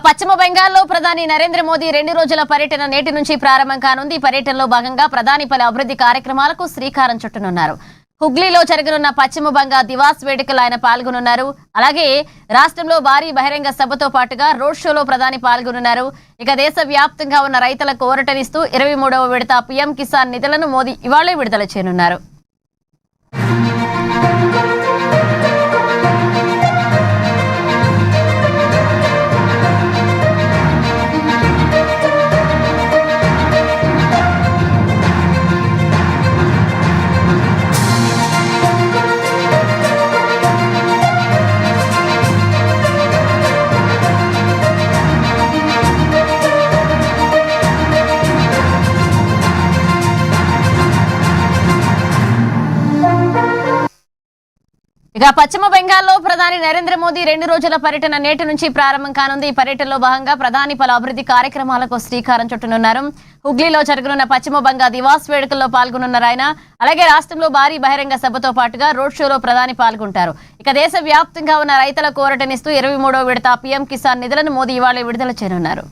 పశ్చిమ బెంగాల్లో ప్రధాని నరేంద్ర మోదీ 2 రోజుల పర్యటన నేటి నుంచి ప్రారంభం కానుంది. పర్యటనలో భాగంగా ప్రధాని పలు అభివృద్ధి కార్యక్రమాలకు శ్రీకారం చుట్టనున్నారు. హుగ్లీలో జరగనున్న పశ్చిమ బంగా దివాస్ వేడుకలో ఆయన పాల్గొనున్నారు. అలాగే రాష్ట్రంలో భారీ బహిరంగ సభతో పాటుగా రోడ్ షోలో ప్రధాని పాల్గొనున్నారు. ఇక దేశ వ్యాప్తంగా ఉన్న రైతులకు ఊరటనిస్తూ 23వ విడత పీఎం కిసాన్ నిధులను మోదీ ఇవాళే విడుదల చేయనున్నారు. ఇక పశ్చిమ బెంగాల్లో ప్రధాని నరేంద్ర మోదీ 2 రోజుల పర్యటన నేటి నుంచి ప్రారంభం కానుంది. ఈ పర్యటనలో భాగంగా ప్రధాని పలు అభివృద్ధి కార్యక్రమాలకు శ్రీకారం చుట్టనున్నారు. హుగ్లీలో జరగనున్న పశ్చిమ బంగా దివాస్ వేడుకల్లో పాల్గొనున్నారు ఆయన. అలాగే రాష్ట్రంలో భారీ బహిరంగ సభతో పాటుగా రోడ్ షోలో ప్రధాని పాల్గొంటారు. ఇక దేశ వ్యాప్తంగా ఉన్న రైతులకు ఊరటనిస్తూ 23వ విడత పీఎం కిసాన్ నిధులను మోదీ ఇవాళ విడుదల చేయనున్నారు.